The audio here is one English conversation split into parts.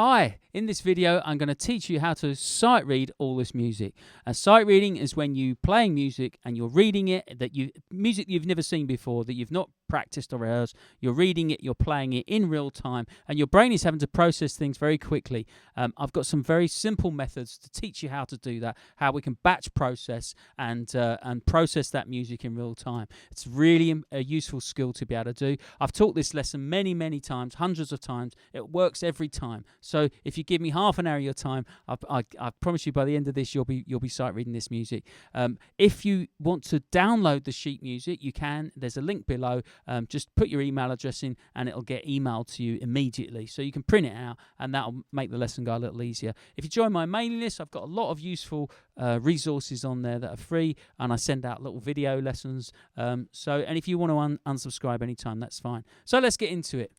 Hi, in this video I'm going to teach you how to sight read all this music. Sight reading is when you're playing music and you're reading it, music you've never seen before, that you've not practiced or rehearsed. You're reading it, you're playing it in real time, and your brain is having to process things very quickly. I've got some very simple methods to teach you how to do that, how we can batch process and process that music in real time. It's really a useful skill to be able to do. I've taught this lesson many times, hundreds of times. It works every time. So if you give me half an hour of your time, I promise you by the end of this you'll be sight reading this music. If you want to download the sheet music, you can. There's a link below. Just put your email address in and it'll get emailed to you immediately. So you can print it out and that'll make the lesson go a little easier. If you join my mailing list, I've got a lot of useful resources on there that are free, and I send out little video lessons. And if you want to unsubscribe anytime, that's fine. So let's get into it.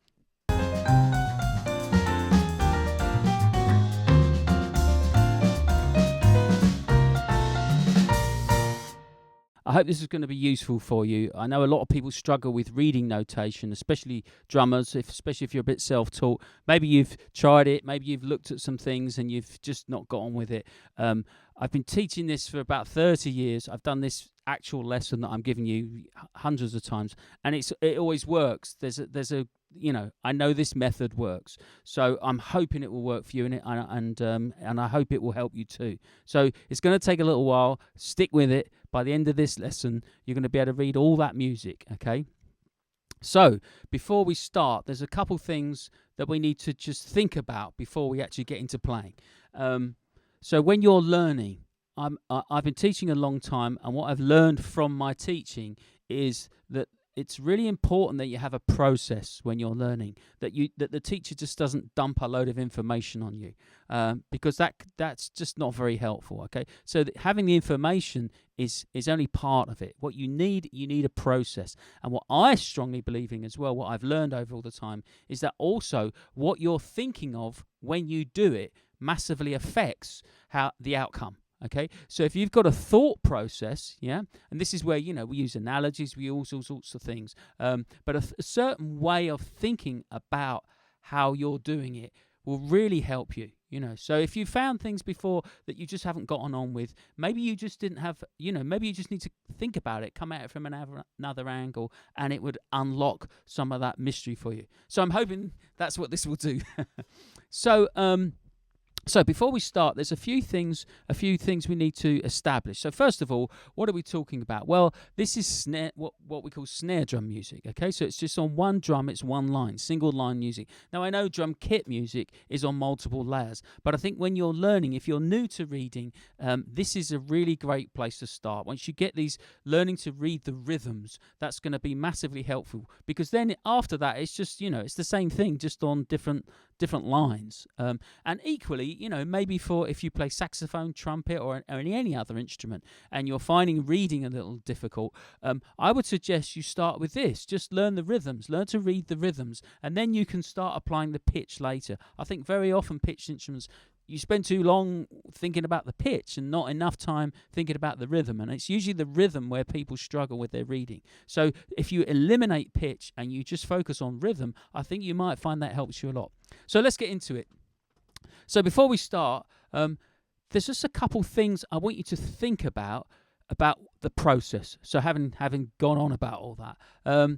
I hope this is going to be useful for you. I know a lot of people struggle with reading notation, especially drummers, especially if you're a bit self-taught. Maybe you've tried it, maybe you've looked at some things and you've just not got on with it. I've been teaching this for about 30 years. I've done this actual lesson that I'm giving you hundreds of times, and it always works. I know this method works, so I'm hoping it will work for you, and I hope it will help you too. So it's going to take a little while. Stick with it. By the end of this lesson, you're going to be able to read all that music, okay? So before we start, there's a couple things that we need to just think about before we actually get into playing. So when you're learning, I've been teaching a long time, and what I've learned from my teaching is that it's really important that you have a process when you're learning, that the teacher just doesn't dump a load of information on you, because that's just not very helpful. Okay, so having the information is only part of it. What you need a process, and what I strongly believe in as well, what I've learned over all the time, is that also what you're thinking of when you do it massively affects the outcome. Okay, so if you've got a thought process, and this is where, we use analogies, we use all sorts of things, but a certain way of thinking about how you're doing it will really help you, So if you found things before that you just haven't gotten on with, maybe you just didn't have, maybe you just need to think about it, come at it from another angle, and it would unlock some of that mystery for you. So I'm hoping that's what this will do. So before we start, there's a few things we need to establish. So first of all, what are we talking about? Well, this is what we call snare drum music. Okay, so it's just on one drum, it's one line, single line music. Now I know drum kit music is on multiple layers, but I think when you're learning, if you're new to reading, this is a really great place to start. Once you get learning to read the rhythms, that's going to be massively helpful, because then after that, it's just it's the same thing, just on different lines. And equally, maybe if you play saxophone, trumpet, or any other instrument, and you're finding reading a little difficult, I would suggest you start with this. Just learn the rhythms, learn to read the rhythms, and then you can start applying the pitch later. I think very often pitched instruments, you spend too long thinking about the pitch and not enough time thinking about the rhythm, and it's usually the rhythm where people struggle with their reading. So if you eliminate pitch and you just focus on rhythm, I think you might find that helps you a lot. So let's get into it. So before we start, there's just a couple things I want you to think about the process. So having gone on about all that,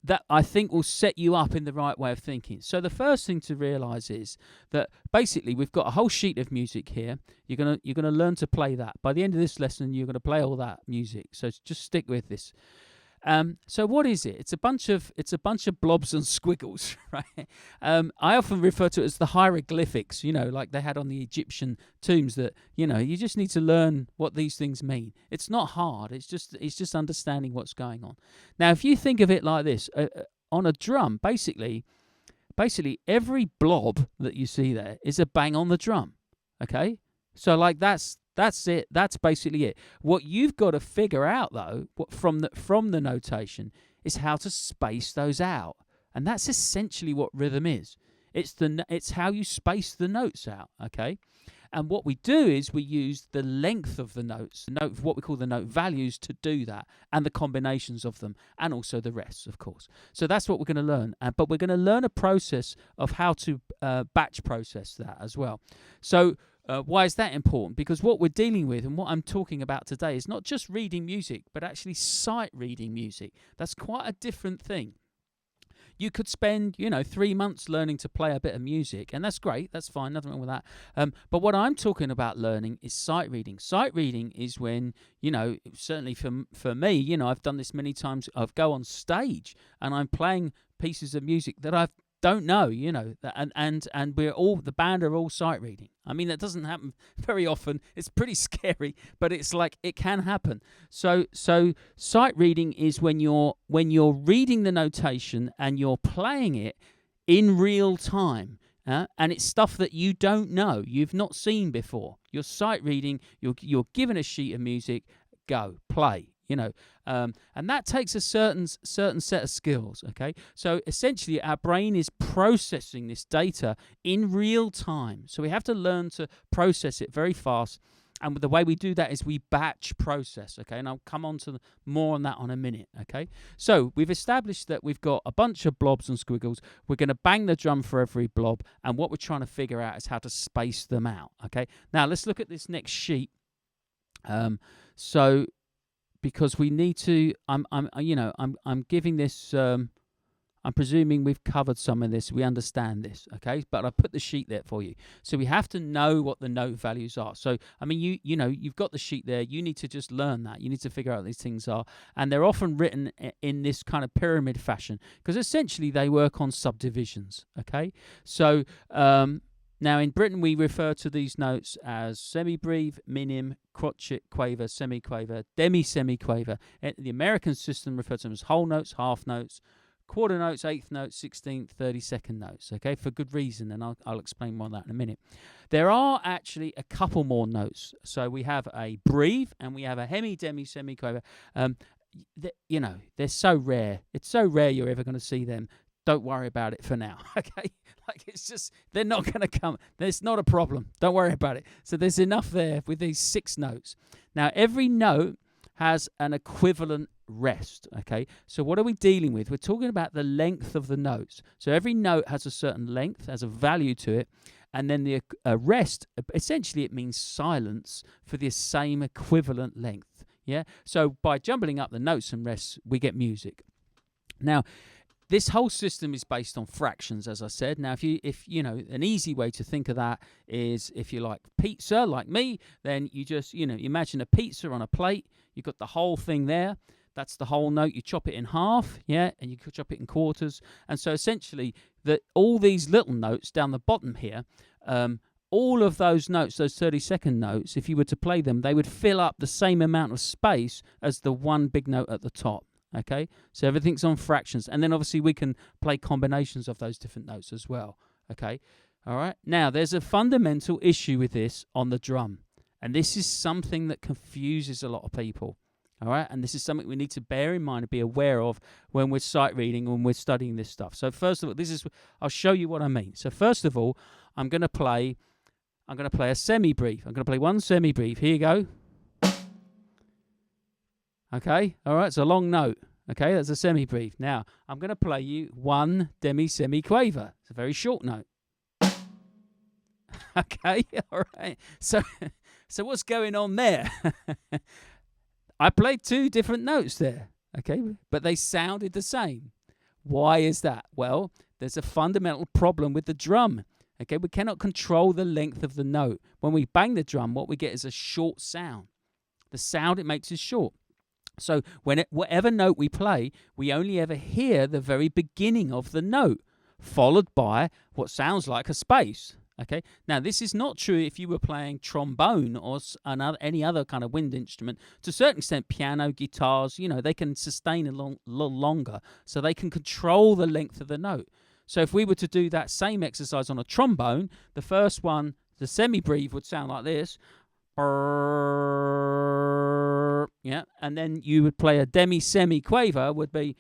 that I think will set you up in the right way of thinking. So the first thing to realise is that basically we've got a whole sheet of music here. You're gonna learn to play that. By the end of this lesson, you're gonna play all that music. So just stick with this. So what is it? It's a bunch of blobs and squiggles, right? I often refer to it as the hieroglyphics, like they had on the Egyptian tombs, that, you just need to learn what these things mean. It's not hard. It's just understanding what's going on. Now, if you think of it like this, on a drum, basically every blob that you see there is a bang on the drum, okay? So like that's it. That's basically it. What you've got to figure out, though, from the notation, is how to space those out, and that's essentially what rhythm is. It's how you space the notes out. Okay, And what we do is we use the length of the notes, what we call the note values, to do that, and the combinations of them, and also the rest, of course. So that's what we're going to learn. But we're going to learn a process of how to batch process that as well. So why is that important? Because what we're dealing with and what I'm talking about today is not just reading music, but actually sight reading music. That's quite a different thing. You could spend, 3 months learning to play a bit of music, and that's great. That's fine. Nothing wrong with that. But what I'm talking about learning is sight reading. Sight reading is when, certainly for me, I've done this many times. I go on stage and I'm playing pieces of music that I don't know, and we're all, the band are all sight reading. I mean, that doesn't happen very often. It's pretty scary, but it's like it can happen. So sight reading is when you're reading the notation and you're playing it in real time, and it's stuff that you don't know, you've not seen before. You're sight reading. You're given a sheet of music. Go play. And that takes a certain set of skills, okay? So essentially our brain is processing this data in real time. So we have to learn to process it very fast. And the way we do that is we batch process, okay? And I'll come on to more on that on a minute, okay? So we've established that we've got a bunch of blobs and squiggles. We're going to bang the drum for every blob. And what we're trying to figure out is how to space them out, okay? Now let's look at this next sheet. Because we need to, I'm giving this. I'm presuming we've covered some of this. We understand this, okay? But I put the sheet there for you. So we have to know what the note values are. So I mean, you've got the sheet there. You need to just learn that. You need to figure out what these things are, and they're often written in this kind of pyramid fashion because essentially they work on subdivisions, okay? So now, in Britain, we refer to these notes as semi-breve, minim, crotchet, quaver, semi-quaver, demi-semi-quaver. The American system refers to them as whole notes, half notes, quarter notes, eighth notes, 16th, 32nd notes, okay, for good reason, and I'll explain more on that in a minute. There are actually a couple more notes. So we have a breve and we have a hemi, demi, semi-quaver. They're so rare. It's so rare you're ever going to see them. Don't worry about it for now, okay? Like, it's just, they're not going to come. There's not a problem. Don't worry about it. So there's enough there with these 6 notes. Now, every note has an equivalent rest, okay? So what are we dealing with? We're talking about the length of the notes. So every note has a certain length, has a value to it, and then the rest, essentially it means silence for the same equivalent length, yeah? So by jumbling up the notes and rests, we get music. Now, this whole system is based on fractions, as I said. Now, if an easy way to think of that is if you like pizza, like me, then you just, imagine a pizza on a plate. You've got the whole thing there. That's the whole note. You chop it in half, yeah, and you could chop it in quarters. And so essentially, all these little notes down the bottom here, all of those notes, those 30-second notes, if you were to play them, they would fill up the same amount of space as the one big note at the top. Okay, so everything's on fractions, and then obviously we can play combinations of those different notes as well. Okay, all right. Now there's a fundamental issue with this on the drum, and this is something that confuses a lot of people. All right, and this is something we need to bear in mind and be aware of when we're sight reading, when we're studying this stuff. So first of all, I'll show you what I mean. So first of all, I'm going to play a semi-breve. I'm going to play one semi-breve. Here you go. Okay, all right, it's a long note. Okay, that's a semi-breve. Now, I'm going to play you one demi-semi-quaver. It's a very short note. Okay, all right. So what's going on there? I played 2 different notes there, okay, but they sounded the same. Why is that? Well, there's a fundamental problem with the drum. Okay, we cannot control the length of the note. When we bang the drum, what we get is a short sound. The sound it makes is short. So whatever note we play, we only ever hear the very beginning of the note, followed by what sounds like a space. Okay. Now, this is not true if you were playing trombone or any other kind of wind instrument. To a certain extent, piano, guitars, they can sustain a little longer, so they can control the length of the note. So if we were to do that same exercise on a trombone, the first one, the semi-breve, would sound like this. Yeah, and then you would play a demi-semi-quaver would be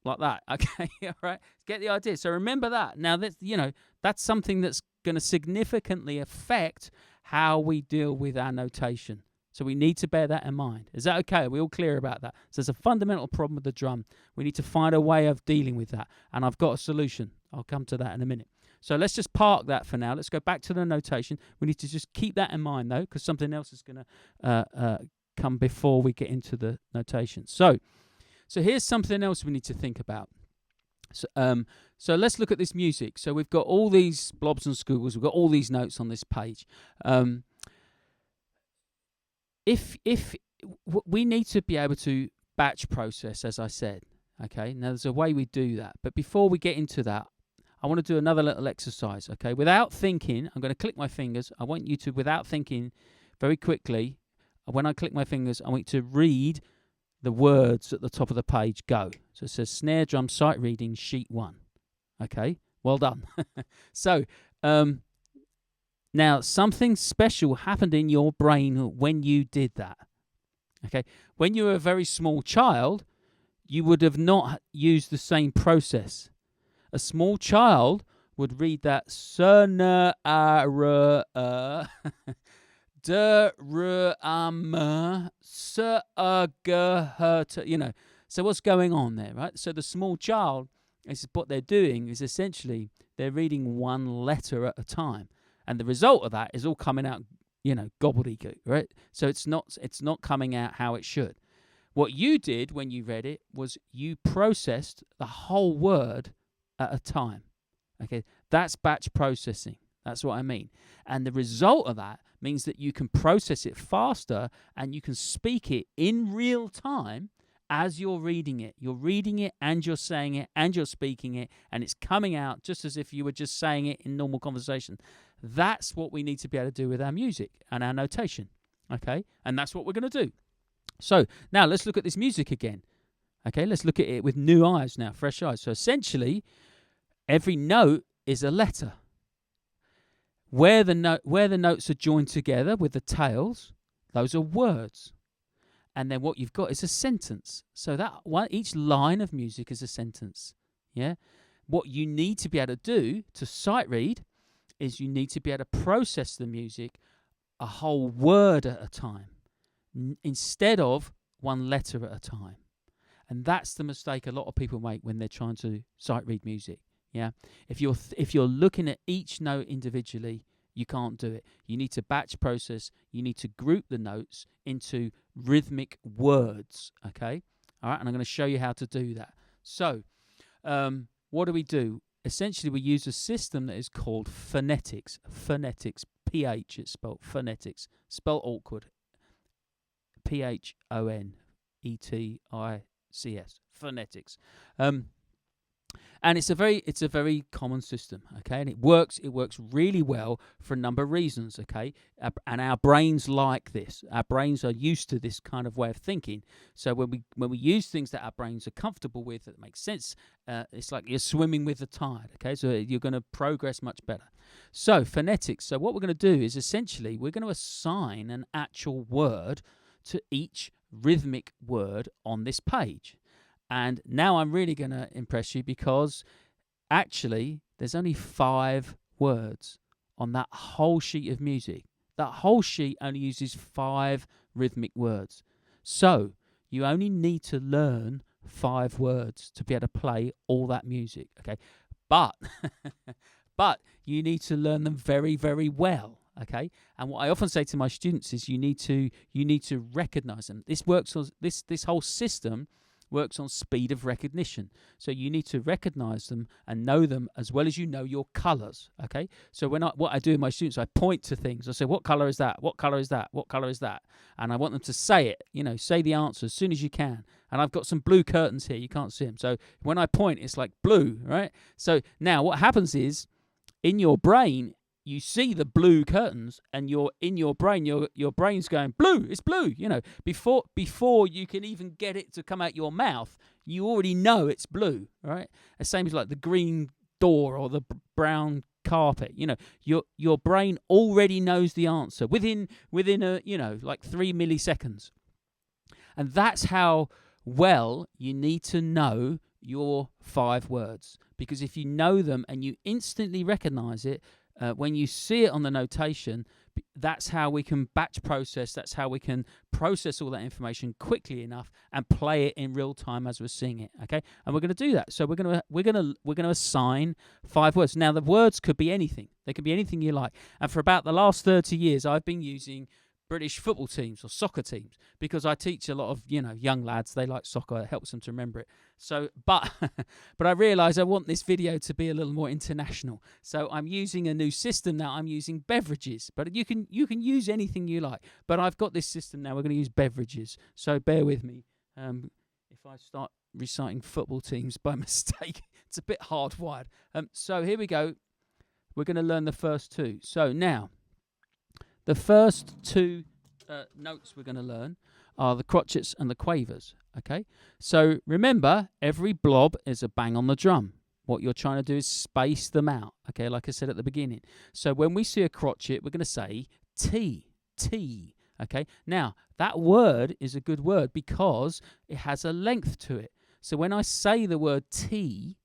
like that. Okay, all right. Get the idea. So remember that. Now that's something that's going to significantly affect how we deal with our notation. So we need to bear that in mind. Is that okay? Are we all clear about that? So there's a fundamental problem with the drum. We need to find a way of dealing with that. And I've got a solution. I'll come to that in a minute. So let's just park that for now. Let's go back to the notation. We need to just keep that in mind, though, because something else is going to come before we get into the notation. So here's something else we need to think about. So let's look at this music. So we've got all these blobs and squiggles. We've got all these notes on this page. If we need to be able to batch process, as I said, okay? Now, there's a way we do that. But before we get into that, I want to do another little exercise, okay? Without thinking, I'm going to click my fingers. I want you to, without thinking, very quickly, when I click my fingers, I want you to read the words at the top of the page. Go. So it says snare drum sight reading sheet 1. Okay? Well done. So, now, something special happened in your brain when you did that. Okay? When you were a very small child, you would have not used the same process. A small child would read that sana ara de ru sa ga. So what's going on there, right? So the small child, is what they're doing is essentially they're reading one letter at a time. And the result of that is all coming out, gobbledygook, right? So it's not coming out how it should. What you did when you read it was you processed the whole word at a time. Okay, that's batch processing. That's what I mean. And the result of that means that you can process it faster and you can speak it in real time as you're reading it. You're reading it and you're saying it and you're speaking it, and it's coming out just as if you were just saying it in normal conversation. That's what we need to be able to do with our music and our notation, okay? And that's what we're going to do. So now let's look at this music again, okay? Let's look at it with new eyes now, fresh eyes. So essentially, every note is a letter. Where the notes are joined together with the tails, those are words. And then what you've got is a sentence. So that each line of music is a sentence, yeah? What you need to be able to do to sight read is you need to be able to process the music a whole word at a time instead of one letter at a time. And that's the mistake a lot of people make when they're trying to sight read music. Yeah, if you're looking at each note individually, you can't do it. You need to batch process. You need to group the notes into rhythmic words. Okay, all right, and I'm going to show you how to do that. So, what do? Essentially, we use a system that is called phonetics. Phonetics, PH, it's spelled phonetics, spelled awkward. PHONETICS, phonetics. And it's a very common system, okay? And it works really well for a number of reasons, okay? And our brains like this. Our brains are used to this kind of way of thinking. So when we use things that our brains are comfortable with, that makes sense, it's like you're swimming with the tide, okay? So you're going to progress much better. So phonetics. So what we're going to do is essentially we're going to assign an actual word to each rhythmic word on this page. And now I'm really going to impress you because actually there's only 5 words on that whole sheet of music. That whole sheet only uses 5 rhythmic words. So you only need to learn 5 words to be able to play all that music, okay? But you need to learn them very, very well, okay? And what I often say to my students is you need to recognize them. This whole system works on speed of recognition. So you need to recognize them and know them as well as you know your colors, okay? So what I do with my students, I point to things. I say, what color is that? What color is that? What color is that? And I want them to say it, say the answer as soon as you can. And I've got some blue curtains here. You can't see them. So when I point, it's like blue, right? So now what happens is in your brain, you see the blue curtains, and your brain's going, blue, it's blue. Before you can even get it to come out your mouth, you already know it's blue, right? The same as like the green door or the brown carpet. Your brain already knows the answer within a like 3 milliseconds, and that's how well you need to know your 5 words, because if you know them and you instantly recognize it when you see it on the notation, that's how we can batch process. That's how we can process all that information quickly enough and play it in real time as we're seeing it. Okay, and we're going to do that. So we're going to assign 5 words. Now the words could be anything. They could be anything you like. And for about the last 30 years, I've been using British football teams or soccer teams, because I teach a lot of young lads. They like soccer. It helps them to remember it. So, but I realise I want this video to be a little more international. So I'm using a new system now. I'm using beverages, but you can use anything you like. But I've got this system now. We're going to use beverages. So bear with me. If I start reciting football teams by mistake, it's a bit hardwired. So here we go. We're going to learn the first 2. So now, the first 2 notes we're going to learn are the crotchets and the quavers, okay? So remember, every blob is a bang on the drum. What you're trying to do is space them out, okay, like I said at the beginning. So when we see a crotchet, we're going to say T, T, okay? Now, that word is a good word because it has a length to it. So when I say the word T,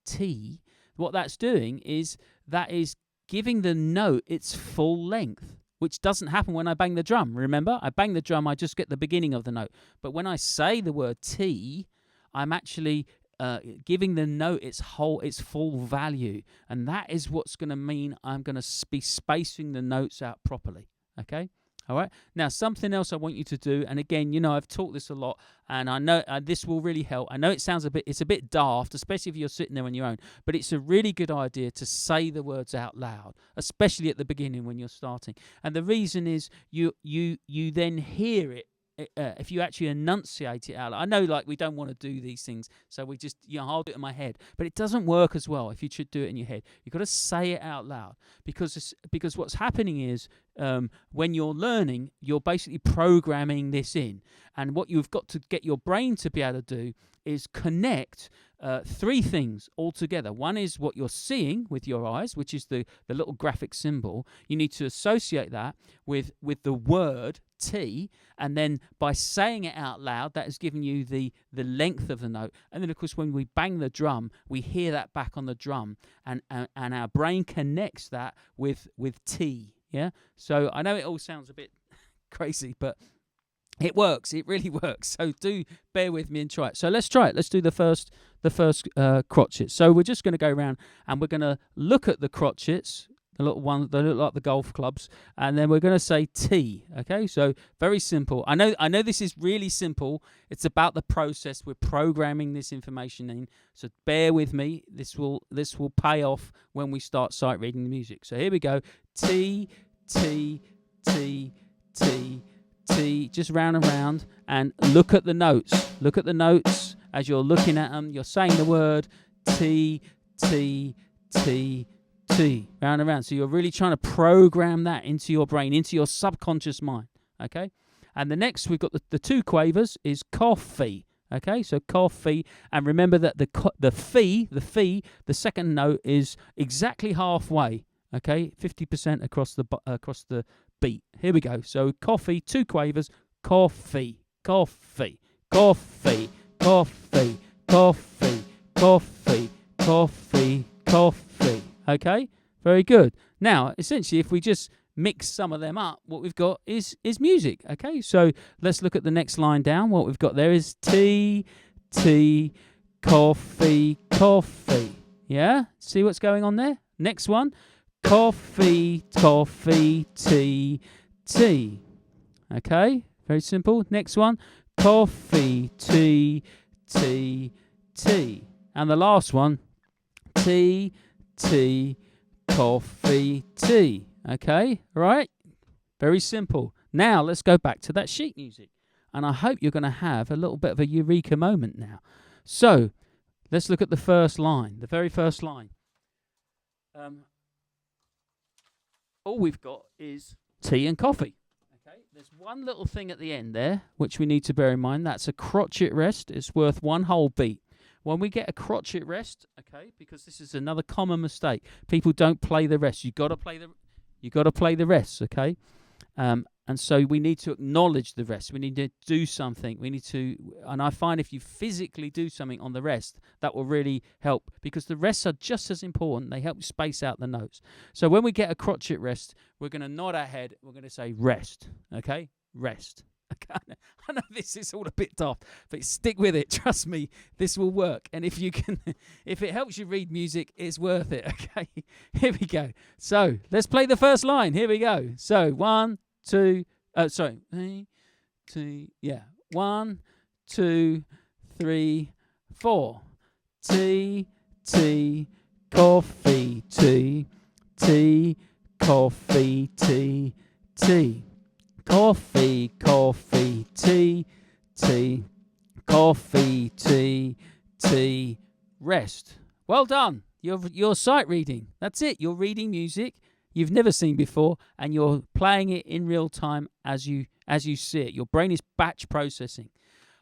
T, what that's doing is that is giving the note its full length, which doesn't happen when I bang the drum. Remember, I bang the drum, I just get the beginning of the note. But when I say the word T, I'm actually giving the note its full value. And that is what's going to mean I'm going to be spacing the notes out properly. Okay? All right. Now, something else I want you to do, and again, I've taught this a lot, and I know this will really help. I know it sounds it's a bit daft, especially if you're sitting there on your own, but it's a really good idea to say the words out loud, especially at the beginning when you're starting. And the reason is you then hear it. If you actually enunciate it out loud. I know, like, we don't want to do these things, so we just I'll do it in my head, but it doesn't work as well if you should do it in your head. You've got to say it out loud, because what's happening is when you're learning, you're basically programming this in, and what you've got to get your brain to be able to do is connect 3 things all together. One is what you're seeing with your eyes, which is the little graphic symbol. You need to associate that with the word T, and then by saying it out loud, that has given you the length of the note. And then, of course, when we bang the drum, we hear that back on the drum, and our brain connects that with T. Yeah. So I know it all sounds a bit crazy, but it works. It really works. So do bear with me and try it. So let's try it. Let's do the first crotchet. So we're just going to go around and we're going to look at the crotchets, the little ones that look like the golf clubs, and then we're going to say T. Okay, so very simple. I know this is really simple. It's about the process. We're programming this information in. So bear with me. This will pay off when we start sight reading the music. So here we go. T, T, T, T, T. Just round and round, and look at the notes. Look at the notes as you're looking at them. You're saying the word T, T, T, T, round and round. So you're really trying to program that into your brain, into your subconscious mind. Okay, and the next we've got the 2 quavers is coffee. Okay, so coffee, and remember that the fee, the second note is exactly halfway. Okay, 50% across the beat. Here we go. So coffee, 2 quavers, coffee, coffee, coffee, coffee, coffee, coffee, coffee, coffee. Okay, very good. Now, essentially, if we just mix some of them up, what we've got is music. Okay, so let's look at the next line down. What we've got there is tea, tea, coffee, coffee. Yeah, see what's going on there? Next one. Coffee, coffee, tea, tea. Okay, very simple. Next one. Coffee, tea, tea, tea. And the last one. Tea, tea, coffee, tea. Okay, right? Very simple. Now let's go back to that sheet music. And I hope you're going to have a little bit of a eureka moment now. So let's look at the first line, the very first line. All we've got is tea and coffee. Okay, there's one little thing at the end there, which we need to bear in mind. That's a crotchet rest. It's worth 1 whole beat. When we get a crotchet rest, okay, because this is another common mistake. People don't play the rest. You got to play the rest, okay? And so we need to acknowledge the rest. We need to do something. And I find if you physically do something on the rest, that will really help, because the rests are just as important. They help space out the notes. So when we get a crotchet rest, we're going to nod our head. We're going to say rest. Okay? Rest. Okay? I know this is all a bit daft, but stick with it. Trust me, this will work. And if it helps you read music, it's worth it. Okay? Here we go. So let's play the first line. Here we go. So 1, 2, 3, 2, yeah. 1, 2, 3, 4. Tea, tea, coffee, tea, tea, coffee, tea, tea. Coffee, coffee, tea, tea, coffee, tea, tea, rest. Well done. You're sight reading. That's it. You're reading music you've never seen before, and you're playing it in real time as you see it. Your brain is batch processing.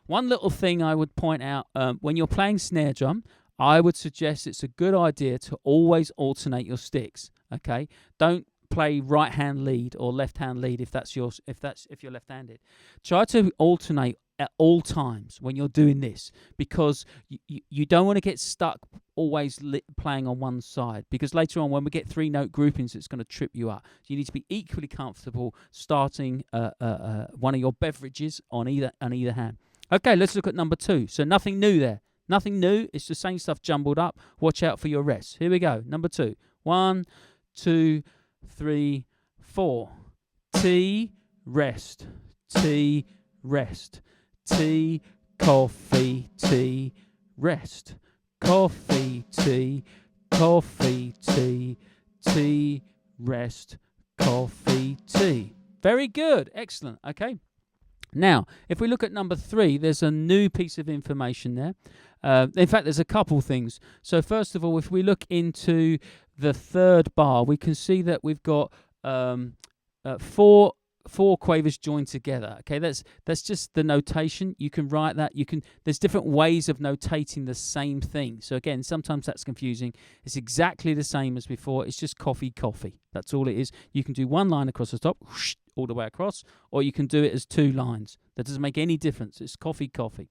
One little thing I would point out, when you're playing snare drum, I would suggest it's a good idea to always alternate your sticks. Okay, don't play right hand lead or left hand lead if you're left-handed. Try to alternate at all times when you're doing this, because you don't want to get stuck always playing on one side, because later on when we get 3-note groupings, it's going to trip you up. So you need to be equally comfortable starting one of your beverages on either hand. Okay, let's look at number 2. So nothing new there. Nothing new. It's the same stuff jumbled up. Watch out for your rests. Here we go. Number 2. 1, 2, 3, 4. Tea, rest. Tea, rest. Tea, coffee, tea, rest. Coffee, tea, coffee, tea, tea, rest, coffee, tea. Very good. Excellent. Okay. Now, if we look at number 3, there's a new piece of information there. In fact, there's a couple things. So first of all, if we look into the third bar, we can see that we've got four quavers joined together. Okay, that's just the notation. You can write that. There's different ways of notating the same thing. So again, sometimes that's confusing. It's exactly the same as before. It's just coffee, coffee. That's all it is. You can do one line across the top, whoosh, all the way across, or you can do it as 2 lines. That doesn't make any difference. It's coffee, coffee.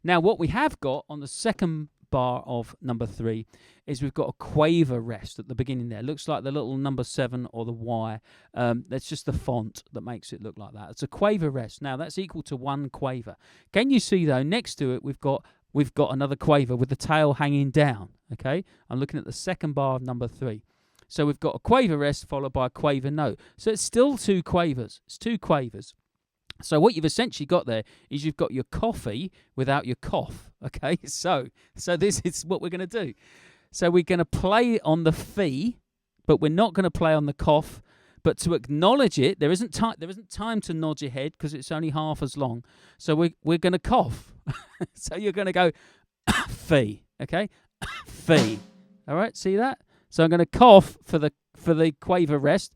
Now, what we have got on the second bar of number 3 is we've got a quaver rest at the beginning there. It looks like the little number 7 or the Y. That's just the font that makes it look like that. It's a quaver rest. Now, that's equal to 1 quaver. Can you see, though, next to it, we've got another quaver with the tail hanging down. Okay? I'm looking at the second bar of number 3. So we've got a quaver rest followed by a quaver note. So it's still 2 quavers. It's 2 quavers. So what you've essentially got there is you've got your coffee without your cough. Okay, so this is what we're going to do. So we're going to play on the fee, but we're not going to play on the cough. But to acknowledge it, there isn't time to nod your head because it's only half as long. So we're going to cough. So you're going to go fee. Okay, fee. All right, see that? So I'm going to cough for the quaver rest,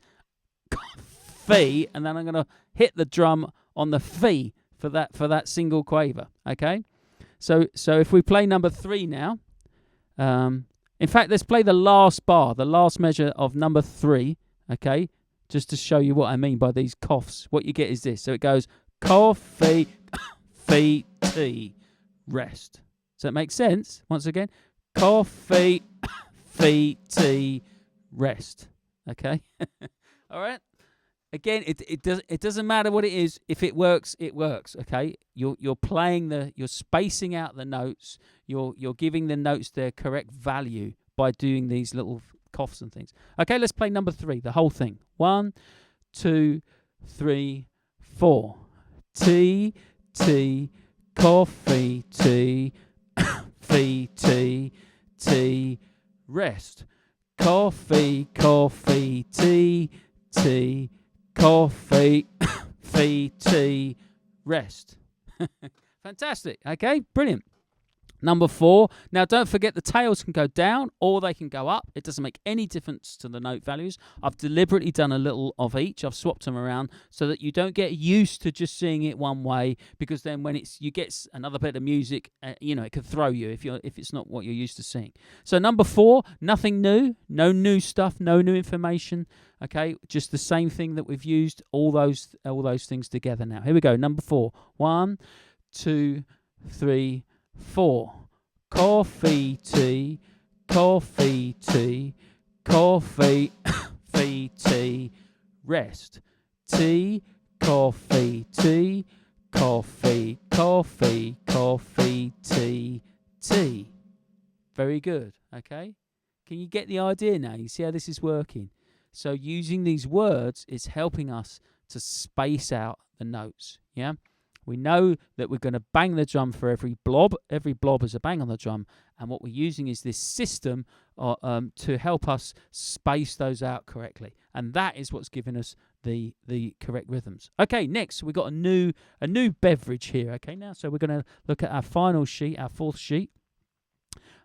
fee, and then I'm going to hit the drum on the fee for that single quaver. Okay, so if we play number 3 now, in fact, let's play the last bar, the last measure of number 3. Okay, just to show you what I mean by these coughs. What you get is this. So it goes coffee, fee, tea, rest. Does that make sense? Once again, coffee, fee, tea, rest. Okay, all right. Again, it doesn't matter what it is. If it works, it works. Okay, you're playing you're spacing out the notes. You're giving the notes their correct value by doing these little coughs and things. Okay, let's play number 3, the whole thing. 1, 2, 3, 4. Tea, tea, coffee, tea, fee, tea, tea, rest. Coffee, coffee, tea, tea. Coffee, fee, tea, rest. Fantastic. Okay, brilliant. Number 4, now don't forget the tails can go down or they can go up. It doesn't make any difference to the note values. I've deliberately done a little of each. I've swapped them around so that you don't get used to just seeing it one way, because then when you get another bit of music, it could throw you if it's not what you're used to seeing. So number 4, nothing new, no new stuff, no new information. Okay, just the same thing that we've used, all those things together now. Here we go, number 4. 1, 2, 3, 4. Coffee, tea, coffee, tea, coffee, tea, rest. Tea, coffee, tea, coffee, coffee, coffee, tea, tea. Very good, okay? Can you get the idea now? You see how this is working? So using these words is helping us to space out the notes, yeah? We know that we're going to bang the drum for every blob. Every blob is a bang on the drum. And what we're using is this system to help us space those out correctly. And that is what's giving us the correct rhythms. Okay, next we've got a new beverage here. Okay, now so we're going to look at our final sheet, our 4th sheet.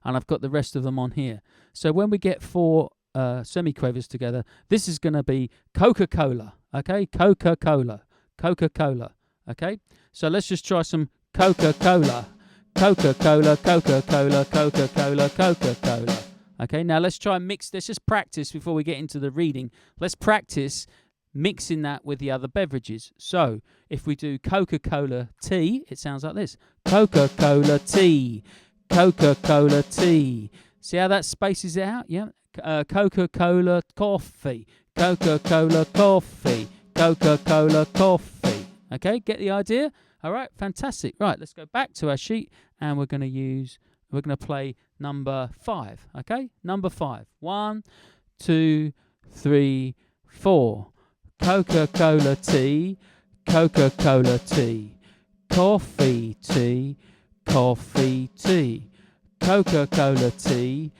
And I've got the rest of them on here. So when we get 4 semiquavers together, this is going to be Coca-Cola. Okay, Coca-Cola, Coca-Cola. Okay, so let's just try some Coca-Cola, Coca-Cola, Coca-Cola, Coca-Cola, Coca-Cola. Okay, now let's try and mix. Let's just practice before we get into the reading. Let's practice mixing that with the other beverages. So if we do Coca-Cola tea, it sounds like this. Coca-Cola tea, Coca-Cola tea. See how that spaces it out? Yeah. Coca-Cola coffee, Coca-Cola coffee, Coca-Cola coffee. Okay, get the idea? All right, fantastic. Right, let's go back to our sheet, and we're going to play number 5. Okay, number 5. 1, 2, 3, 4. Coca-Cola tea, Coca-Cola tea, coffee tea, coffee tea, Coca-Cola tea,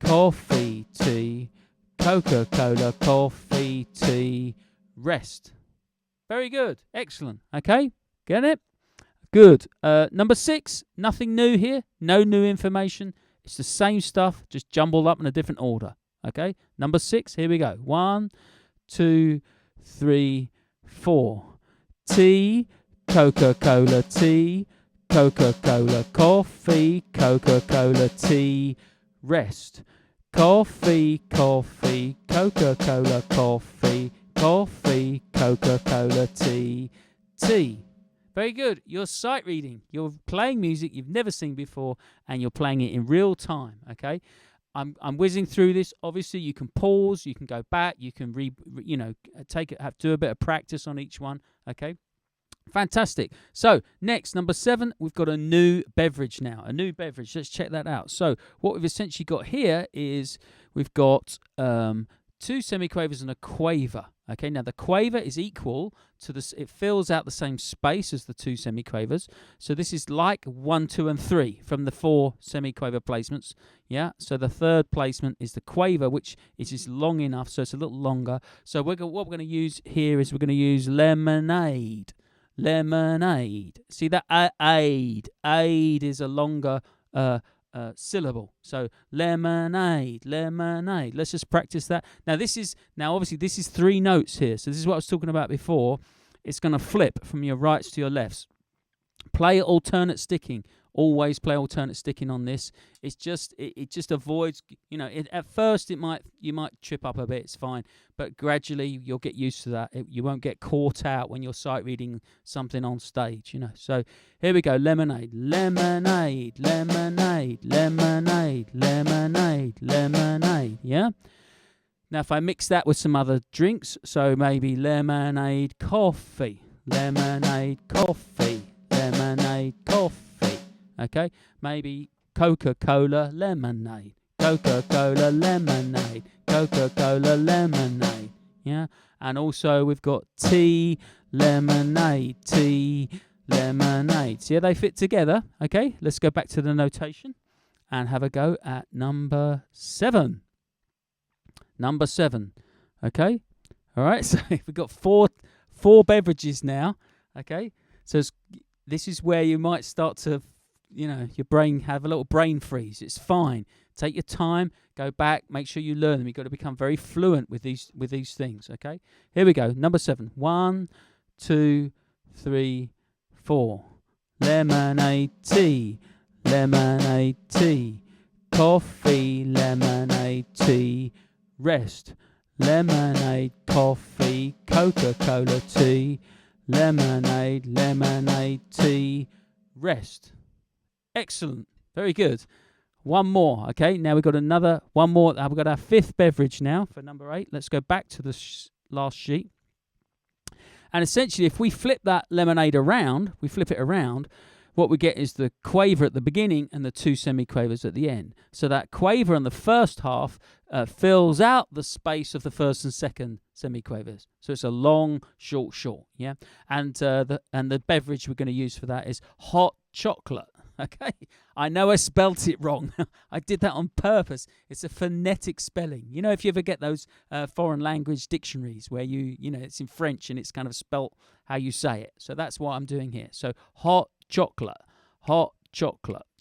coffee tea, Coca-Cola coffee tea, rest. Very good. Excellent. Okay. Get it? Good. Number 6. Nothing new here. No new information. It's the same stuff, just jumbled up in a different order. Okay. Number 6. Here we go. 1, 2, 3, 4. Tea, Coca-Cola tea, Coca-Cola coffee, Coca-Cola tea, rest. Coffee, coffee, Coca-Cola coffee, coffee, Coca-Cola tea, tea. Very good. You're sight reading. You're playing music you've never seen before, and you're playing it in real time. Okay. I'm whizzing through this. Obviously, you can pause. You can go back. You can do a bit of practice on each one. Okay. Fantastic. So next, number 7, we've got a new beverage now. A new beverage. Let's check that out. So what we've essentially got here is we've got 2 semiquavers and a quaver. Okay, now the quaver is equal to this. It fills out the same space as the 2 semiquavers. So this is like 1, 2, and 3 from the 4 semiquaver placements. Yeah. So the 3rd placement is the quaver, which is long enough, so it's a little longer. So what we're going to use here is we're going to use lemonade. Lemonade. See that aid is a longer syllable. So lemonade, lemonade. Let's just practice that. Now obviously this is 3 notes here. So this is what I was talking about before. It's going to flip from your rights to your lefts. Play alternate sticking. Always play alternate sticking on this. It's just it just avoids, at first you might trip up a bit, it's fine, but gradually you'll get used to that. You won't get caught out when you're sight reading something on stage, So here we go. Lemonade, lemonade, lemonade, lemonade, lemonade, lemonade. Yeah. Now if I mix that with some other drinks, so maybe lemonade, coffee, lemonade, coffee, lemonade, coffee. Okay, maybe Coca-Cola lemonade, Coca-Cola lemonade, Coca-Cola lemonade. Yeah, and also we've got tea, lemonade, tea, lemonade. See how they fit together? Okay, let's go back to the notation and have a go at number 7. Number 7. Okay, all right. So we've got four beverages now. Okay, so this is where you might start to your brain have a little brain freeze. It's fine. Take your time, go back, make sure you learn them. You've got to become very fluent with these things, okay? Here we go. Number 7. 1, 2, 3, 4. Lemonade tea, lemonade tea. Coffee, lemonade tea. Rest. Lemonade, coffee, Coca-Cola tea. Lemonade, lemonade tea. Rest. Excellent. Very good. One more. Okay, now we've got one more. We've got our 5th beverage now for number 8. Let's go back to the last sheet. And essentially, if we flip that lemonade around, what we get is the quaver at the beginning and the 2 semiquavers at the end. So that quaver in the first half fills out the space of the first and second semiquavers. So it's a long, short, yeah? And the beverage we're going to use for that is hot chocolate. Okay, I know I spelt it wrong. I did that on purpose. It's a phonetic spelling. If you ever get those foreign language dictionaries where it's in French and it's kind of spelt how you say it. So that's what I'm doing here. So hot chocolate,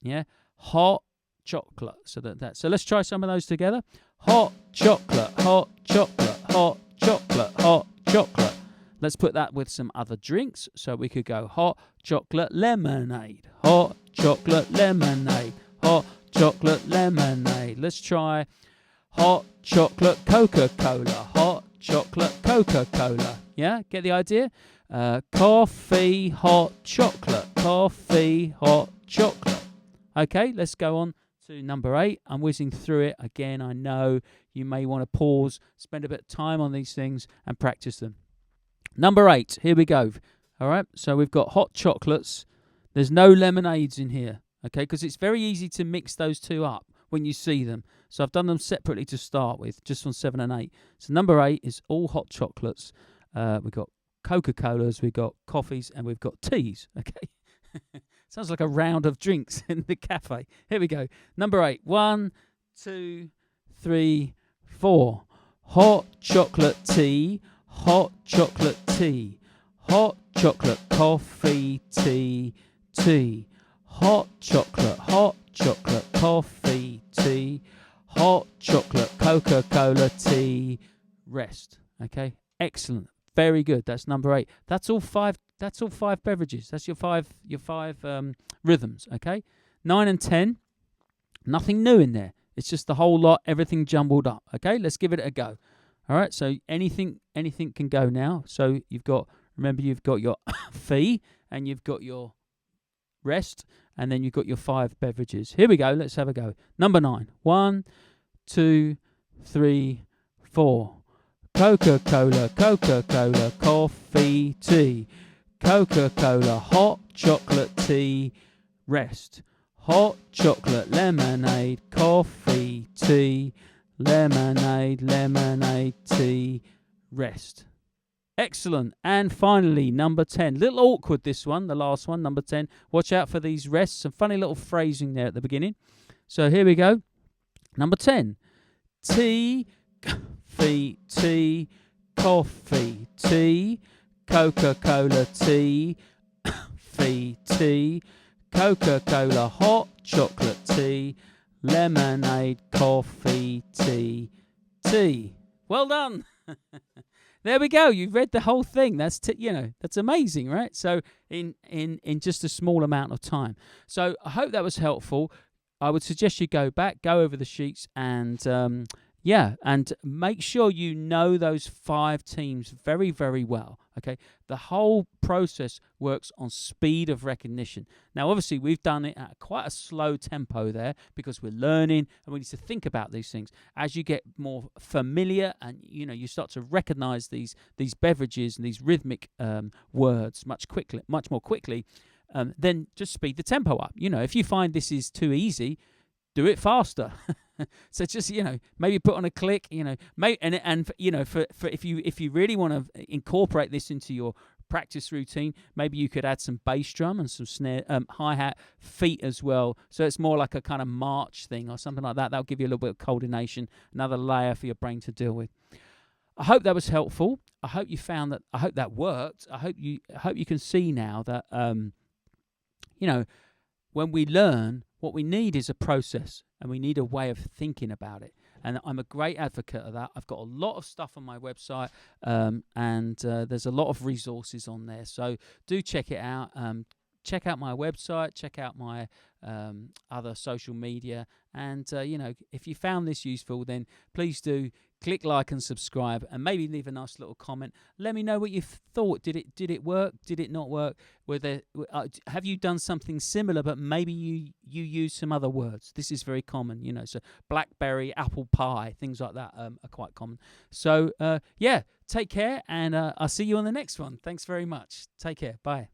yeah, hot chocolate. So let's try some of those together. Hot chocolate, hot chocolate, hot chocolate, hot chocolate. Let's put that with some other drinks. So we could go hot chocolate lemonade, hot chocolate lemonade, hot chocolate lemonade. Let's try hot chocolate Coca-Cola, hot chocolate Coca-Cola. Yeah, get the idea? Coffee, hot chocolate, coffee, hot chocolate. Okay, let's go on to number 8. I'm whizzing through it. Again, I know you may want to pause, spend a bit of time on these things and practice them. Number 8, here we go. All right, so we've got hot chocolates. There's no lemonades in here, okay, because it's very easy to mix those two up when you see them. So I've done them separately to start with, just on 7 and 8. So number 8 is all hot chocolates. We've got Coca-Colas, we've got coffees, and we've got teas, okay? Sounds like a round of drinks in the cafe. Here we go. Number 8. 1, 2, 3, 4. Hot chocolate tea, hot chocolate tea. Hot chocolate coffee tea, tea. Hot chocolate, coffee tea. Hot chocolate Coca-Cola tea. Rest. Okay? Excellent. Very good. That's number 8. That's all 5 beverages. That's your five rhythms, okay? 9 and 10. Nothing new in there. It's just the whole lot, everything jumbled up. Okay? Let's give it a go. All right? So anything can go now. So you've got your fee and you've got your rest and then you've got your 5 beverages. Here we go. Let's have a go. Number 9. 1, 2, 3, 4. Coca-Cola, Coca-Cola, coffee, tea. Coca-Cola, hot chocolate tea, rest. Hot chocolate, lemonade, coffee, tea. Lemonade, lemonade, tea, rest. Excellent. And finally, number 10. Little awkward, this one, the last one, number 10. Watch out for these rests. Some funny little phrasing there at the beginning. So here we go. Number 10. Tea, tea, coffee, tea, Coca-Cola tea, fee, tea, Coca-Cola hot chocolate tea, lemonade, coffee, tea, tea. Well done. There we go. You've read the whole thing. That's that's amazing, right? So in just a small amount of time. So I hope that was helpful. I would suggest you go back, go over the sheets, and and make sure you know those 5 teams very, very well, okay? The whole process works on speed of recognition. Now, obviously, we've done it at quite a slow tempo there because we're learning and we need to think about these things. As you get more familiar and, you start to recognize these beverages and these rhythmic words much more quickly, then just speed the tempo up. If you find this is too easy, do it faster. So just maybe put on a click, for if you really want to incorporate this into your practice routine, maybe you could add some bass drum and some snare, hi-hat, feet as well. So it's more like a kind of march thing or something like that. That'll give you a little bit of coordination, another layer for your brain to deal with. I hope that was helpful. I hope you found that. I hope that worked. I hope you can see now that when we learn, what we need is a process, and we need a way of thinking about it. And I'm a great advocate of that. I've got a lot of stuff on my website, and there's a lot of resources on there. So do check it out. Check out my website. Check out my other social media. And, if you found this useful, then please do click like and subscribe, and maybe leave a nice little comment. Let me know what you thought. Did it work? Did it not work? Have you done something similar, but maybe you use some other words? This is very common, so blackberry, apple pie, things like that are quite common. So, take care, and I'll see you on the next one. Thanks very much. Take care. Bye.